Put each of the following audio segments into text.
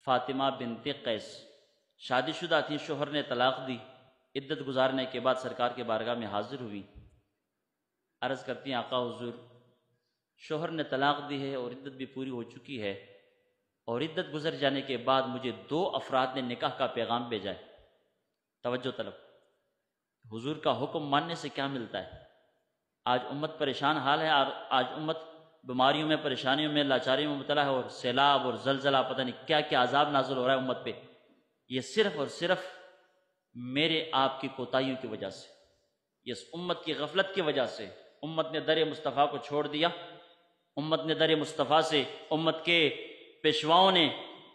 فاطمہ بنت قیس شادی شدہ تھیں، شوہر نے طلاق دی، عدت گزارنے کے بعد سرکار کے بارگاہ میں حاضر ہوئی، عرض کرتی ہیں آقا حضور شوہر نے طلاق دی ہے اور عدت بھی پوری ہو چکی ہے، اور عدت گزر جانے کے بعد مجھے 2 افراد نے نکاح کا پیغام بھیجا ہے۔ توجہ طلب، حضور کا حکم ماننے سے کیا ملتا ہے؟ آج امت پریشان حال ہے، آج امت بیماریوں میں، پریشانیوں میں، لاچاریوں میں مبتلا ہے، اور سیلاب اور زلزلہ پتہ نہیں کیا کیا عذاب نازل ہو رہا ہے امت پہ، یہ صرف اور صرف میرے آپ کی کوتاہیوں کی وجہ سے، یہ امت کی غفلت کی وجہ سے۔ امت نے در مصطفیٰ کو چھوڑ دیا، امت نے در مصطفیٰ سے، امت کے پیشواؤں نے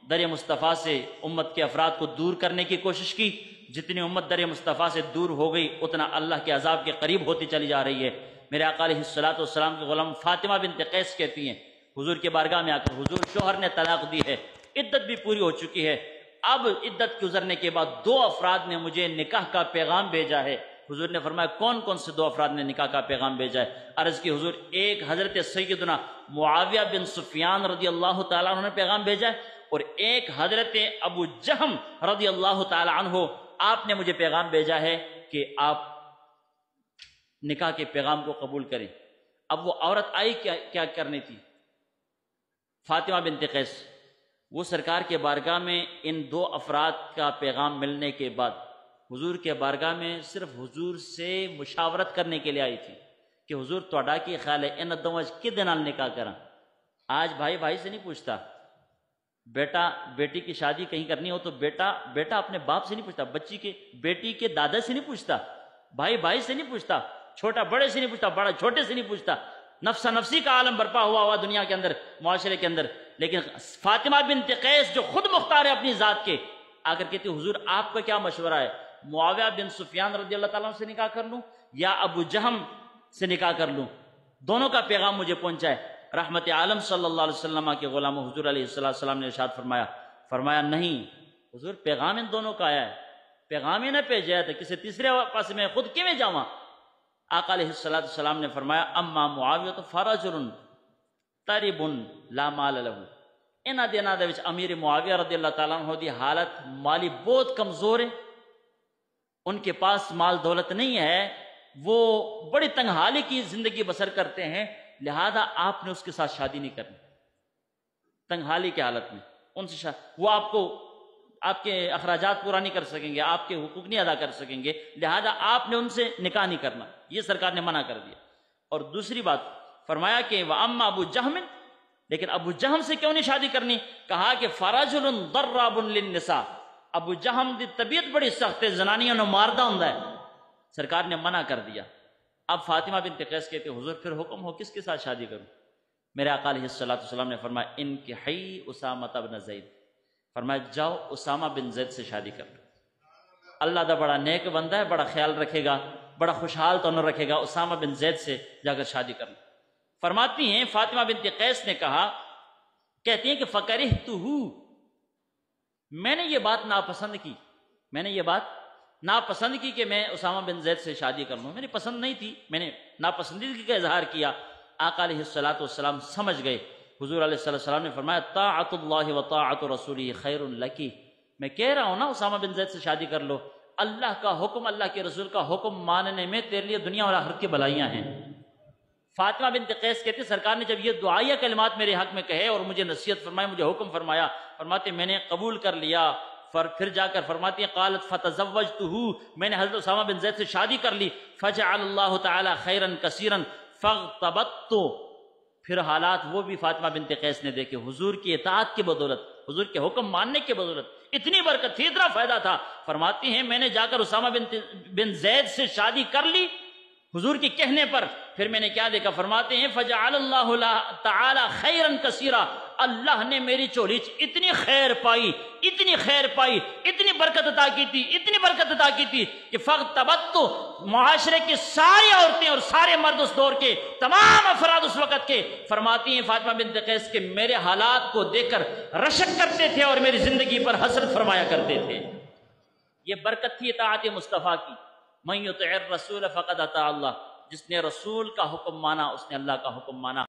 در مصطفیٰ سے امت کے افراد کو دور کرنے کی کوشش کی۔ جتنی امت در مصطفیٰ سے دور ہو گئی اتنا اللہ کے عذاب کے قریب ہوتی چلی جا رہی ہے۔ میرے آقا علیہ الصلوۃ والسلام کے غلام فاطمہ بنت قیس کہتی ہیں حضور کے بارگاہ میں آ کر، حضور شوہر نے طلاق دی ہے، عدت بھی پوری ہو چکی ہے، اب عدت گزرنے کے بعد 2 افراد نے مجھے نکاح کا پیغام بھیجا ہے۔ حضور نے فرمایا کون کون سے 2 افراد نے نکاح کا پیغام بھیجا ہے؟ عرض کی حضور ایک حضرت سیدنا معاویہ بن سفیان رضی اللہ تعالیٰ عنہ نے پیغام بھیجا ہے، اور ایک حضرت ابو جہم رضی اللہ تعالیٰ عنہ آپ نے مجھے پیغام بھیجا ہے کہ آپ نکاح کے پیغام کو قبول کریں۔ اب وہ عورت آئی کیا کرنی تھی؟ فاطمہ بنت قیس، وہ سرکار کے بارگاہ میں ان 2 افراد کا پیغام ملنے کے بعد حضور کے بارگاہ میں صرف حضور سے مشاورت کرنے کے لیے آئی تھی کہ حضور توڑا کی خیال ہے ان دوج کدے نال نکاح کرا۔ آج بھائی بھائی سے نہیں پوچھتا، بیٹا بیٹی کی شادی کہیں کرنی ہو تو بیٹا اپنے باپ سے نہیں پوچھتا، بچی کے بیٹی کے دادا سے نہیں پوچھتا، بھائی بھائی سے نہیں پوچھتا، چھوٹا بڑے سے نہیں پوچھتا، بڑا چھوٹے سے نہیں پوچھتا۔ نفسا نفسی کا عالم برپا ہوا دنیا کے اندر، معاشرے کے اندر، لیکن فاطمہ بنت قیس جو خود مختار ہے اپنی ذات کے، آ کر کہتی حضور آپ کا کیا مشورہ ہے؟ معاویہ بن سفیان رضی اللہ تعالیٰ عنہ سے نکاح کر لوں یا ابو جہم سے نکاح کر لوں؟ دونوں کا پیغام مجھے پہنچا ہے۔ رحمت عالم صلی اللہ علیہ وسلم کے غلام حضور علیہ السلام نے ارشاد فرمایا نہیں حضور پیغام ان دونوں کا آیا ہے، پیغام ہی نہ بھیجا تھا، کسی تیسرے پاس میں خود کیویں جاواں؟ آقا علیہ السلام نے فرمایا اما معاویہ فرجل طرب لا مال لہ، انہاں دناں دے وچ امیر معاویہ رضی اللہ تعالیٰ عنہ دی حالت مالی بہت کمزور ہے، ان کے پاس مال دولت نہیں ہے، وہ بڑی تنگحالی کی زندگی بسر کرتے ہیں، لہذا آپ نے اس کے ساتھ شادی نہیں کرنی، تنگحالی کی حالت میں ان سے وہ آپ کے اخراجات پورا نہیں کر سکیں گے، آپ کے حقوق نہیں ادا کر سکیں گے، لہذا آپ نے ان سے نکاح نہیں کرنا، یہ سرکار نے منع کر دیا۔ اور دوسری بات فرمایا کہ وَأَمَّا ابو جہم، لیکن ابو جہم سے کیوں نہیں شادی کرنی؟ کہا کہ فَرَجُلٌ ضَرَّابٌ لِلنِّسَاء، ابو جہم دی طبیعت بڑی سخت ہے، زنانیاں نو ماردہ ہوں ہے، سرکار نے منع کر دیا۔ اب فاطمہ بنت قیس کہتے حضور پھر حکم ہو کس کے ساتھ شادی کروں؟ میرے آقا علیہ السلام نے فرمایا انکحی اسامہ بن زید، فرمایا جاؤ اسامہ بن زید سے شادی کر لو، اللہ دا بڑا نیک بندہ ہے، بڑا خیال رکھے گا، بڑا خوشحال تو نہ رکھے گا، اسامہ بن زید سے جا کر شادی کر لو۔ فرماتی ہیں فاطمہ بنت قیس نے کہا، کہتی ہیں کہ فکرہتہ، میں نے یہ بات ناپسند کی، میں نے یہ بات ناپسند کی کہ میں اسامہ بن زید سے شادی کر لوں، میری پسند نہیں تھی، میں نے ناپسندیدگی کا اظہار کیا۔ آقا علیہ السلام سمجھ گئے، حضور علیہ السلام نے فرمایا طاعت اللہ و طاعت رسولہ خیر لکی، میں کہہ رہا ہوں نا اسامہ بن زید سے شادی کر لو، اللہ کا حکم، اللہ کے رسول کا حکم ماننے میں تیرے لیے دنیا اور آخرت کی بھلائیاں ہیں۔ فاطمہ بنت قیس کہتے سرکار نے جب یہ دعائیہ کلمات میرے حق میں کہے اور مجھے نصیحت فرمائی، مجھے حکم فرمایا، فرماتے میں نے قبول کر لیا۔ پھر جا کر فرماتی ہیں قالت فتزوجتہ، میں نے حضرت اسامہ بن زید سے شادی کر لی، فجعل اللہ تعالی خیرا کثیرا فاغتبطت، پھر حالات وہ بھی فاطمہ بنت قیس نے دیکھے، حضور کی اطاعت کی بدولت، حضور کے حکم ماننے کی بدولت اتنی برکت تھی، اتنا فائدہ تھا۔ فرماتی ہیں میں نے جا کر اسامہ بن زید سے شادی کر لی حضور کے کہنے پر، پھر میں نے کیا دیکھا؟ فرماتے ہیں فجعل اللہ تعالی خیرا کثیرا، اللہ نے میری چولی اتنی خیر پائی، اتنی خیر پائی، اتنی برکت عطا کی تھی، اتنی برکت عطا کی تھی کہ فاغتبطت، معاشرے کی ساری عورتیں اور سارے مرد اس دور کے تمام افراد اس وقت کے، فرماتی ہیں فاطمہ بنت قیس کے میرے حالات کو دیکھ کر رشک کرتے تھے اور میری زندگی پر حسرت فرمایا کرتے تھے۔ یہ برکت تھی اطاعت مصطفیٰ کی۔ من یطع الرسول فقد اطاع اللہ، جس نے رسول کا حکم مانا اس نے اللہ کا حکم مانا۔